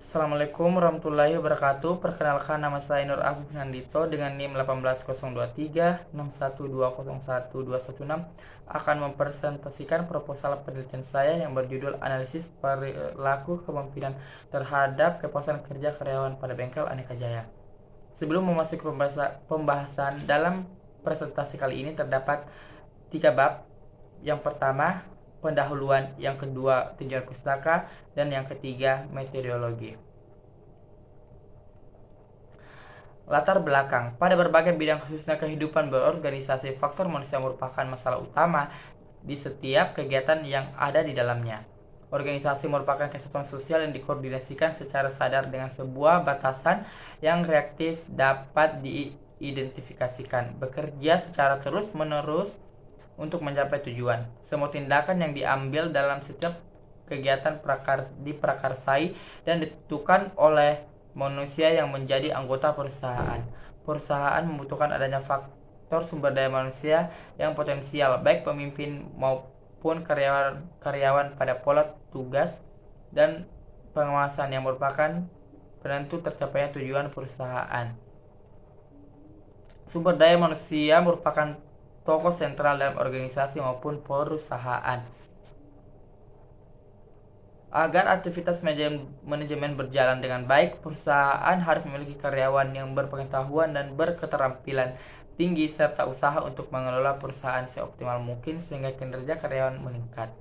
Assalamualaikum warahmatullahi wabarakatuh. Perkenalkan, nama saya Nur Afif Nandito dengan NIM 18023 61201216 akan mempresentasikan proposal penelitian saya yang berjudul Analisis Perilaku Kepemimpinan Terhadap Kepuasan Kerja Karyawan pada Bengkel Aneka Jaya. Sebelum memasuki pembahasan, dalam presentasi kali ini terdapat 3 bab. Yang pertama, pendahuluan, yang kedua, tujuan pustaka, dan yang ketiga, metodologi. Latar belakang. Pada berbagai bidang khususnya kehidupan berorganisasi, faktor manusia merupakan masalah utama di setiap kegiatan yang ada di dalamnya. Organisasi merupakan kesatuan sosial yang dikoordinasikan secara sadar dengan sebuah batasan yang reaktif dapat diidentifikasikan, bekerja secara terus-menerus untuk mencapai tujuan. Semua tindakan yang diambil dalam setiap kegiatan diprakarsai dan ditentukan oleh manusia yang menjadi anggota perusahaan. Perusahaan membutuhkan adanya faktor sumber daya manusia yang potensial, baik pemimpin maupun karyawan pada pola tugas dan pengawasan yang merupakan penentu tercapainya tujuan perusahaan. Sumber daya manusia merupakan tokoh sentral dalam organisasi maupun perusahaan. Agar aktivitas manajemen berjalan dengan baik, perusahaan harus memiliki karyawan yang berpengetahuan dan berketerampilan tinggi serta usaha untuk mengelola perusahaan seoptimal mungkin sehingga kinerja karyawan meningkat.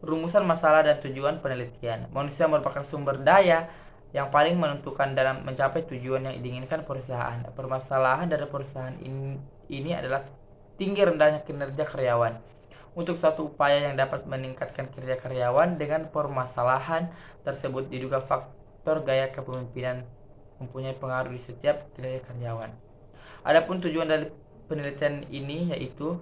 Rumusan masalah dan tujuan penelitian. Manusia merupakan sumber daya yang paling menentukan dalam mencapai tujuan yang diinginkan perusahaan. Permasalahan dari perusahaan ini adalah tinggi rendahnya kinerja karyawan. Untuk suatu upaya yang dapat meningkatkan kinerja karyawan, dengan permasalahan tersebut diduga faktor gaya kepemimpinan mempunyai pengaruh di setiap kinerja karyawan. Adapun tujuan dari penelitian ini yaitu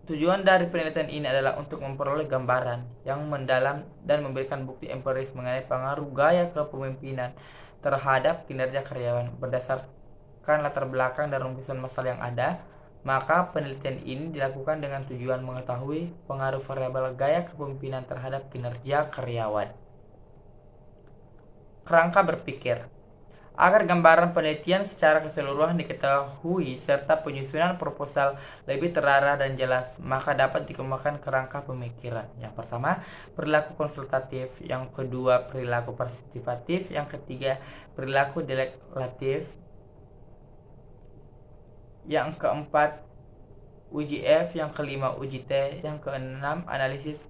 tujuan dari penelitian ini adalah untuk memperoleh gambaran yang mendalam dan memberikan bukti empiris mengenai pengaruh gaya kepemimpinan terhadap kinerja karyawan. Berdasarkan latar belakang dan rumusan masalah yang ada, maka penelitian ini dilakukan dengan tujuan mengetahui pengaruh variabel gaya kepemimpinan terhadap kinerja karyawan. Kerangka berpikir. Agar gambaran penelitian secara keseluruhan diketahui serta penyusunan proposal lebih terarah dan jelas, maka dapat dikemukakan kerangka pemikiran. Yang pertama, perilaku konsultatif. Yang kedua, perilaku partisipatif. Yang ketiga, perilaku deklaratif. Yang keempat, uji F. Yang kelima, uji T. Yang keenam, analisis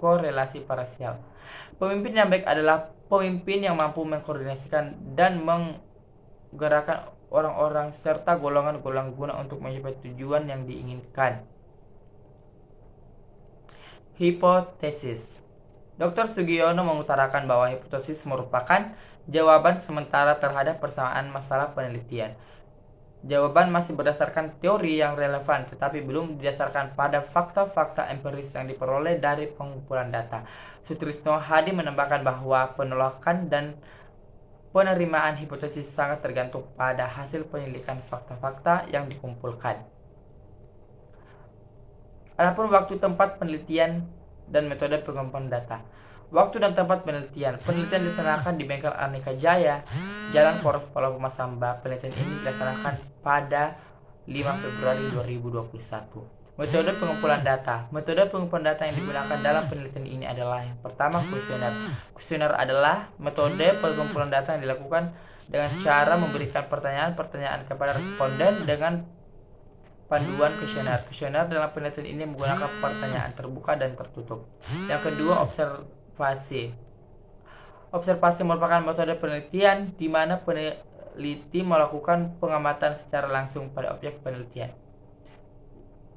korelasi parsial. Pemimpin yang baik adalah pemimpin yang mampu mengkoordinasikan dan menggerakkan orang-orang serta golongan-golongan guna untuk mencapai tujuan yang diinginkan. Hipotesis. Dr. Sugiono mengutarakan bahwa hipotesis merupakan jawaban sementara terhadap persamaan masalah penelitian. Jawaban masih berdasarkan teori yang relevan, tetapi belum didasarkan pada fakta-fakta empiris yang diperoleh dari pengumpulan data. Sutrisno Hadi menambahkan bahwa penolakan dan penerimaan hipotesis sangat tergantung pada hasil penyelidikan fakta-fakta yang dikumpulkan. Adapun waktu, tempat penelitian, dan metode pengumpulan data. Waktu dan tempat penelitian. Penelitian dilaksanakan di Bengkel Aneka Jaya, Jalan Poros Palopo Masamba. Penelitian ini dilaksanakan pada 5 Februari 2021. Metode pengumpulan data. Metode pengumpulan data yang digunakan dalam penelitian ini adalah yang pertama, kuesioner. Kuesioner adalah metode pengumpulan data yang dilakukan dengan cara memberikan pertanyaan-pertanyaan kepada responden dengan panduan kuesioner. Kuesioner dalam penelitian ini menggunakan pertanyaan terbuka dan tertutup. Yang kedua, observasi. Observasi merupakan metode penelitian di mana peneliti melakukan pengamatan secara langsung pada objek penelitian.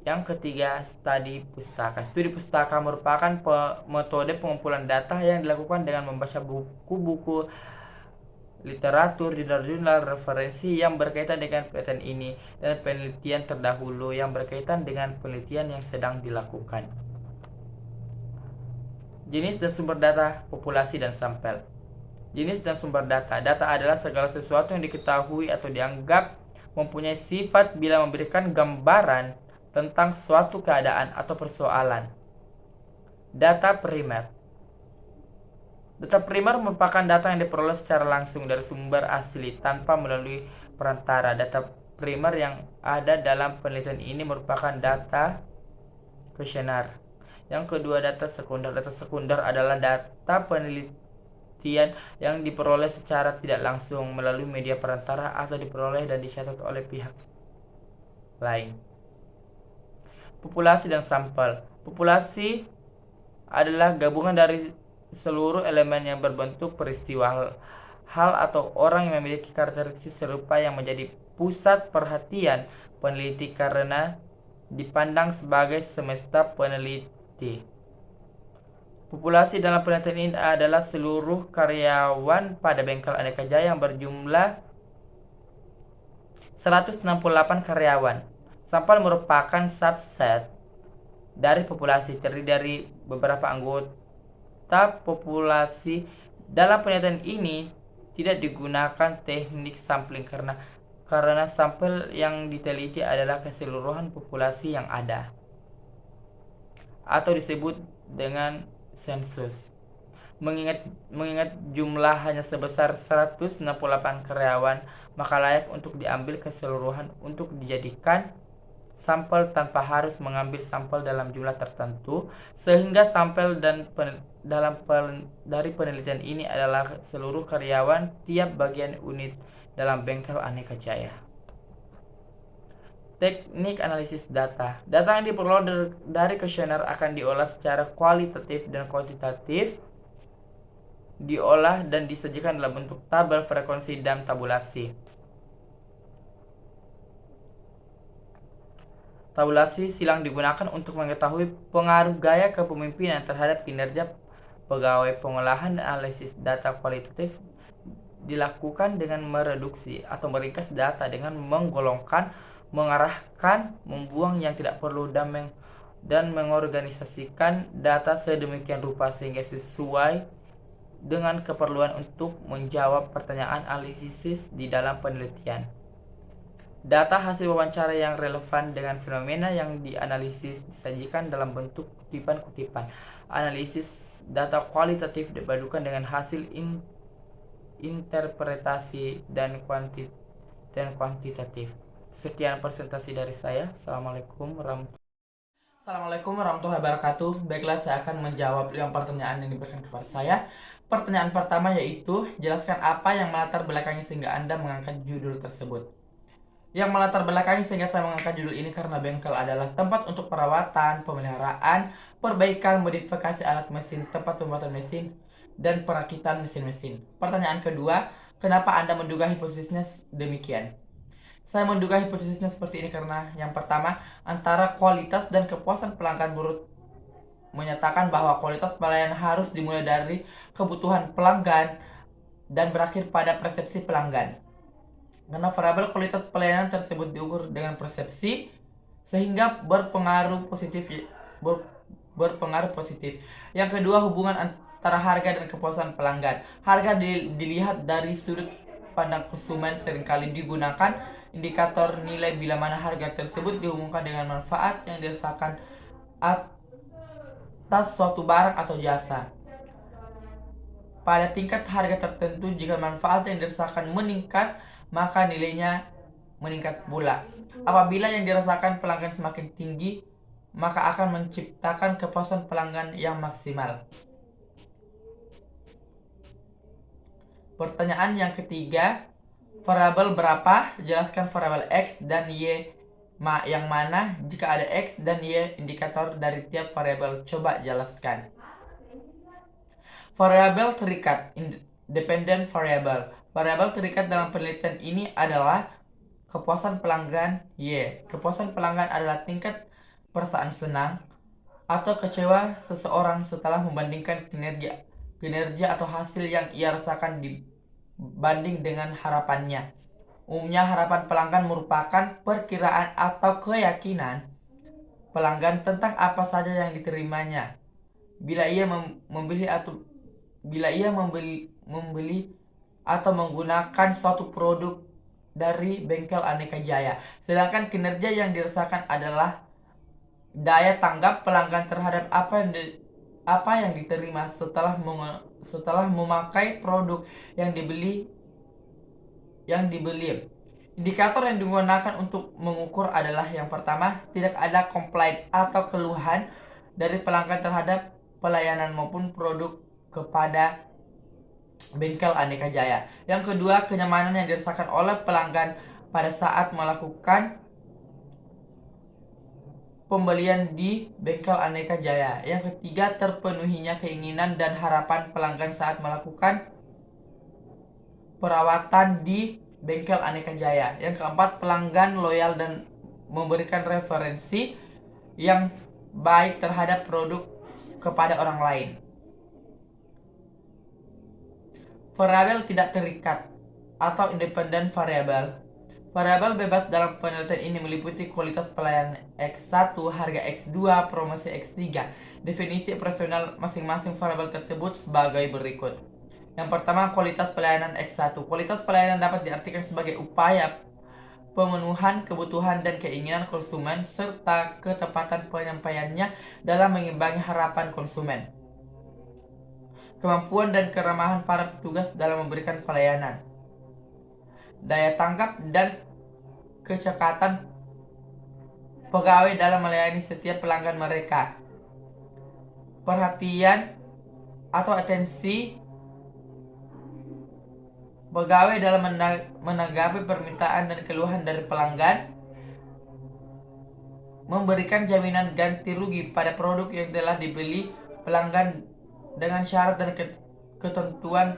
Yang ketiga, studi pustaka. Studi pustaka merupakan metode pengumpulan data yang dilakukan dengan membaca buku-buku literatur, jurnal-jurnal referensi yang berkaitan dengan penelitian ini dan penelitian terdahulu yang berkaitan dengan penelitian yang sedang dilakukan. Jenis dan sumber data, populasi dan sampel. Jenis dan sumber data. Data adalah segala sesuatu yang diketahui atau dianggap mempunyai sifat bila memberikan gambaran tentang suatu keadaan atau persoalan. Data primer. Data primer merupakan data yang diperoleh secara langsung dari sumber asli tanpa melalui perantara. Data primer yang ada dalam penelitian ini merupakan data kuesioner. Yang kedua, data sekunder. Data sekunder adalah data penelitian yang diperoleh secara tidak langsung melalui media perantara atau diperoleh dan dicatat oleh pihak lain. Populasi dan sampel. Populasi adalah gabungan dari seluruh elemen yang berbentuk peristiwa, hal atau orang yang memiliki karakteristik serupa yang menjadi pusat perhatian peneliti karena dipandang sebagai semesta peneliti. Populasi dalam penelitian ini adalah seluruh karyawan pada bengkel Aneka Jaya yang berjumlah 168 karyawan. Sampel merupakan subset dari populasi, terdiri dari beberapa anggota populasi. Dalam penelitian ini tidak digunakan teknik sampling karena sampel yang diteliti adalah keseluruhan populasi yang ada, atau disebut dengan sensus. Mengingat jumlah hanya sebesar 168 karyawan, maka layak untuk diambil keseluruhan untuk dijadikan sampel tanpa harus mengambil sampel dalam jumlah tertentu, sehingga sampel dari penelitian ini adalah seluruh karyawan tiap bagian unit dalam bengkel Aneka Jaya. Teknik analisis data. Data yang diperoleh dari kuesioner akan diolah secara kualitatif dan kuantitatif, diolah dan disajikan dalam bentuk tabel frekuensi dan tabulasi. Tabulasi silang digunakan untuk mengetahui pengaruh gaya kepemimpinan terhadap kinerja pegawai. Pengolahan dan analisis data kualitatif dilakukan dengan mereduksi atau meringkas data dengan menggolongkan, mengarahkan, membuang yang tidak perlu dan mengorganisasikan data sedemikian rupa sehingga sesuai dengan keperluan untuk menjawab pertanyaan analisis di dalam penelitian. Data hasil wawancara yang relevan dengan fenomena yang dianalisis disajikan dalam bentuk kutipan-kutipan. Analisis data kualitatif dipadukan dengan hasil interpretasi dan kuantitatif. Sekian presentasi dari saya. Assalamualaikum warahmatullahi wabarakatuh. Baiklah, saya akan menjawab 5 pertanyaan yang diberikan kepada saya. Pertanyaan pertama yaitu, jelaskan apa yang melatar belakangi sehingga Anda mengangkat judul tersebut. Yang melatar belakangi sehingga saya mengangkat judul ini karena bengkel adalah tempat untuk perawatan, pemeliharaan, perbaikan, modifikasi alat mesin, tempat pembuatan mesin, dan perakitan mesin-mesin. Pertanyaan kedua, kenapa Anda menduga hipotesisnya demikian? Saya menduga hipotesisnya seperti ini karena yang pertama, antara kualitas dan kepuasan pelanggan Burut menyatakan bahwa kualitas pelayanan harus dimulai dari kebutuhan pelanggan dan berakhir pada persepsi pelanggan. Karena variabel kualitas pelayanan tersebut diukur dengan persepsi, sehingga berpengaruh positif. Yang kedua, hubungan antara harga dan kepuasan pelanggan. Harga dilihat dari sudut pandang konsumen, seringkali digunakan indikator nilai bila mana harga tersebut dihubungkan dengan manfaat yang dirasakan atas suatu barang atau jasa. Pada tingkat harga tertentu, jika manfaat yang dirasakan meningkat, maka nilainya meningkat pula. Apabila yang dirasakan pelanggan semakin tinggi, maka akan menciptakan kepuasan pelanggan yang maksimal. Pertanyaan yang ketiga, variabel berapa? Jelaskan variabel X dan Y yang mana jika ada X dan Y indikator dari tiap variabel. Coba jelaskan. Variabel terikat, independent variable. Variabel terikat dalam penelitian ini adalah kepuasan pelanggan Y. Kepuasan pelanggan adalah tingkat perasaan senang atau kecewa seseorang setelah membandingkan kinerja atau hasil yang ia rasakan dibanding dengan harapannya. Umumnya harapan pelanggan merupakan perkiraan atau keyakinan pelanggan tentang apa saja yang diterimanya. Bila ia membeli atau menggunakan suatu produk dari bengkel Aneka Jaya. Sedangkan kinerja yang dirasakan adalah daya tanggap pelanggan terhadap apa yang apa yang diterima setelah memakai produk yang dibeli. Indikator yang digunakan untuk mengukur adalah yang pertama, tidak ada komplain atau keluhan dari pelanggan terhadap pelayanan maupun produk kepada bengkel Aneka Jaya. Yang kedua, kenyamanan yang dirasakan oleh pelanggan pada saat melakukan pembelian di bengkel Aneka Jaya. Yang ketiga, terpenuhinya keinginan dan harapan pelanggan saat melakukan perawatan di bengkel Aneka Jaya. Yang keempat, pelanggan loyal dan memberikan referensi yang baik terhadap produk kepada orang lain. Variabel tidak terikat atau independent variable. Variabel bebas dalam penelitian ini meliputi kualitas pelayanan X1, harga X2, promosi X3. Definisi operasional masing-masing variabel tersebut sebagai berikut. Yang pertama, kualitas pelayanan X1. Kualitas pelayanan dapat diartikan sebagai upaya pemenuhan kebutuhan dan keinginan konsumen serta ketepatan penyampaiannya dalam mengimbangi harapan konsumen. Kemampuan dan keramahan para petugas dalam memberikan pelayanan. Daya tanggap dan kecekatan pegawai dalam melayani setiap pelanggan mereka. Perhatian atau atensi pegawai dalam menanggapi permintaan dan keluhan dari pelanggan. Memberikan jaminan ganti rugi pada produk yang telah dibeli pelanggan dengan syarat dan ketentuan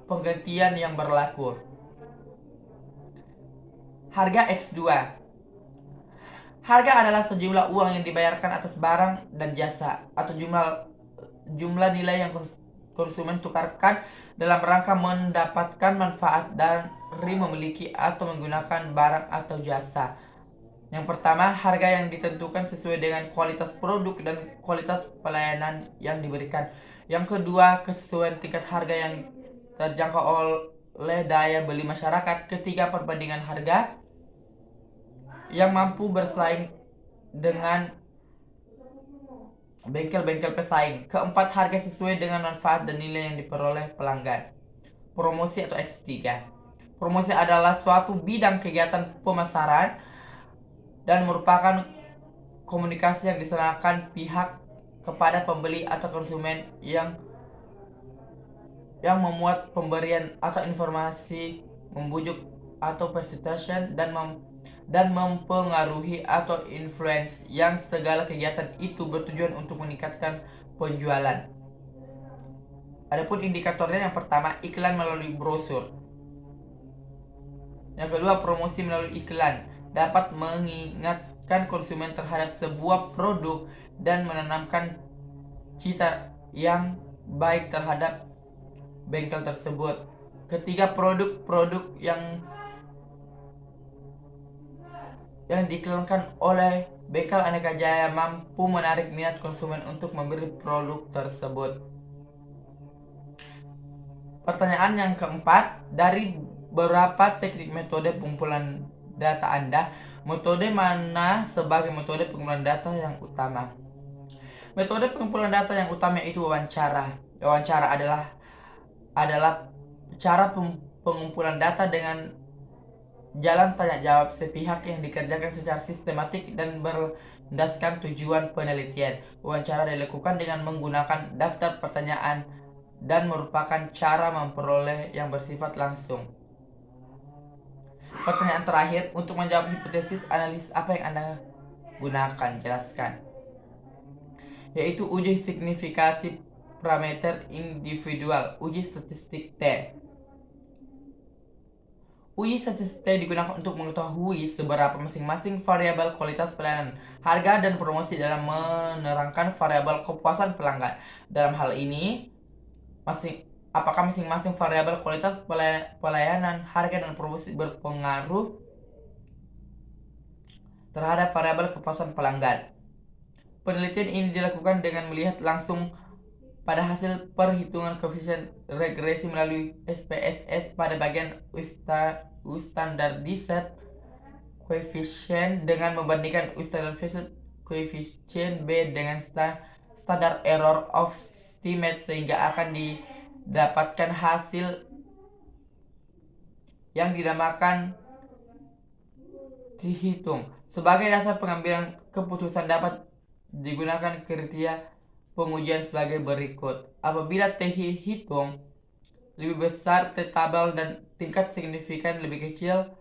penggantian yang berlaku. Harga X2. Harga adalah sejumlah uang yang dibayarkan atas barang dan jasa atau jumlah nilai yang konsumen tukarkan dalam rangka mendapatkan manfaat dari memiliki atau menggunakan barang atau jasa. Yang pertama, harga yang ditentukan sesuai dengan kualitas produk dan kualitas pelayanan yang diberikan. Yang kedua, kesesuaian tingkat harga yang terjangkau oleh daya beli masyarakat. Ketiga, perbandingan harga yang mampu bersaing dengan bengkel-bengkel pesaing. Keempat, harga sesuai dengan manfaat dan nilai yang diperoleh pelanggan. Promosi atau X3. Promosi adalah suatu bidang kegiatan pemasaran dan merupakan komunikasi yang diserahkan pihak kepada pembeli atau konsumen yang memuat pemberian atau informasi, membujuk atau persuasion dan mempengaruhi atau influence, yang segala kegiatan itu bertujuan untuk meningkatkan penjualan. Adapun indikatornya, yang pertama, iklan melalui brosur. Yang kedua, promosi melalui iklan dapat mengingatkan konsumen terhadap sebuah produk dan menanamkan cita yang baik terhadap bengkel tersebut. Ketiga, produk-produk yang diiklankan oleh bengkel Aneka Jaya mampu menarik minat konsumen untuk membeli produk tersebut. Pertanyaan yang keempat, dari beberapa teknik metode pengumpulan data Anda, metode mana sebagai metode pengumpulan data yang utama? Metode pengumpulan data yang utama yaitu wawancara. Wawancara adalah cara pengumpulan data dengan jalan tanya jawab sepihak yang dikerjakan secara sistematik dan berdasarkan tujuan penelitian. Wawancara dilakukan dengan menggunakan daftar pertanyaan dan merupakan cara memperoleh yang bersifat langsung. Pertanyaan terakhir, untuk menjawab hipotesis analisis apa yang Anda gunakan? Jelaskan. Yaitu uji signifikasi parameter individual, uji statistik T. Uji statistik T digunakan untuk mengetahui seberapa masing-masing variabel kualitas pelayanan, harga, dan promosi dalam menerangkan variabel kepuasan pelanggan. Dalam hal ini, apakah masing-masing variabel kualitas pelayanan, harga, dan promosi berpengaruh terhadap variabel kepuasan pelanggan. Penelitian ini dilakukan dengan melihat langsung pada hasil perhitungan koefisien regresi melalui SPSS pada bagian standardized coefficient dengan membandingkan standardized coefficient B dengan standar error of estimate sehingga akan didapatkan hasil yang dinamakan dihitung. Sebagai dasar pengambilan keputusan dapat digunakan kriteria pengujian sebagai berikut. Apabila T hitung lebih besar T tabel dan tingkat signifikan lebih kecil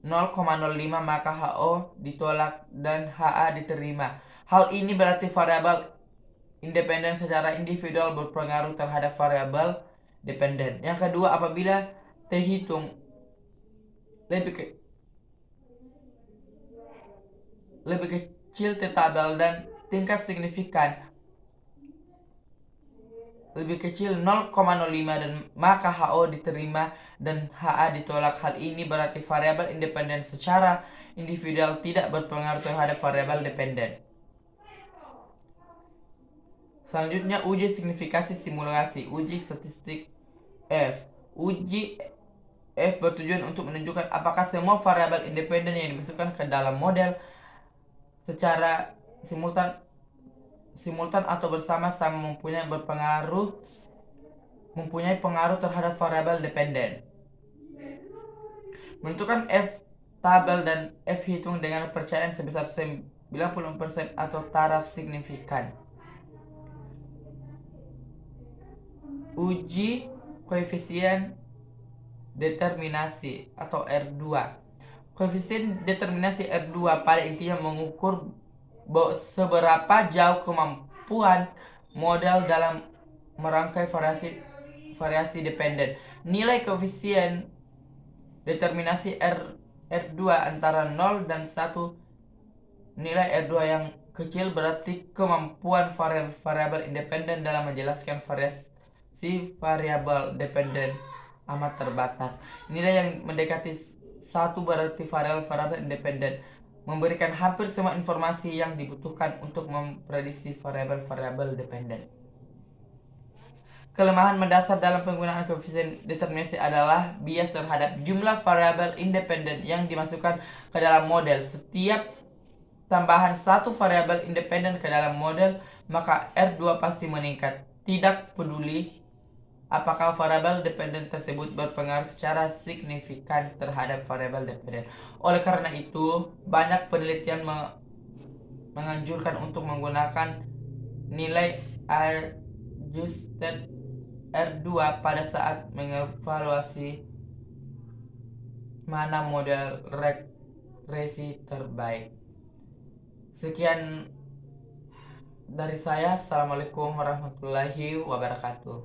0,05 maka HO ditolak dan HA diterima. Hal ini berarti variabel independen secara individual berpengaruh terhadap variabel dependen. Yang kedua, apabila T hitung lebih kecil T tabel dan tingkat signifikan lebih kecil 0,05 dan maka HO diterima dan HA ditolak. Hal ini berarti variabel independen secara individual tidak berpengaruh terhadap variabel dependen. Selanjutnya, uji signifikasi simulasi, uji statistik F. Uji F bertujuan untuk menunjukkan apakah semua variabel independen yang dimasukkan ke dalam model secara simultan atau bersama-sama mempunyai pengaruh terhadap variabel dependen. Menentukan F tabel dan F hitung dengan kepercayaan sebesar 90% atau taraf signifikan. Uji koefisien determinasi atau R2. Koefisien determinasi R2 pada intinya mengukur seberapa jauh kemampuan model dalam merangkai variasi dependen. Nilai koefisien determinasi R2 antara 0 dan 1. Nilai R2 yang kecil berarti kemampuan variabel independen dalam menjelaskan variasi variabel dependen amat terbatas. Nilai yang mendekati 1 berarti variabel independen memberikan hampir semua informasi yang dibutuhkan untuk memprediksi variabel dependen. Kelemahan mendasar dalam penggunaan koefisien determinasi adalah bias terhadap jumlah variabel independen yang dimasukkan ke dalam model. Setiap tambahan satu variabel independen ke dalam model, maka R2 pasti meningkat. Tidak peduli apakah variabel dependen tersebut berpengaruh secara signifikan terhadap variabel dependen. Oleh karena itu, banyak penelitian menganjurkan untuk menggunakan nilai adjusted R2 pada saat mengevaluasi mana model regresi terbaik. Sekian dari saya. Assalamualaikum warahmatullahi wabarakatuh.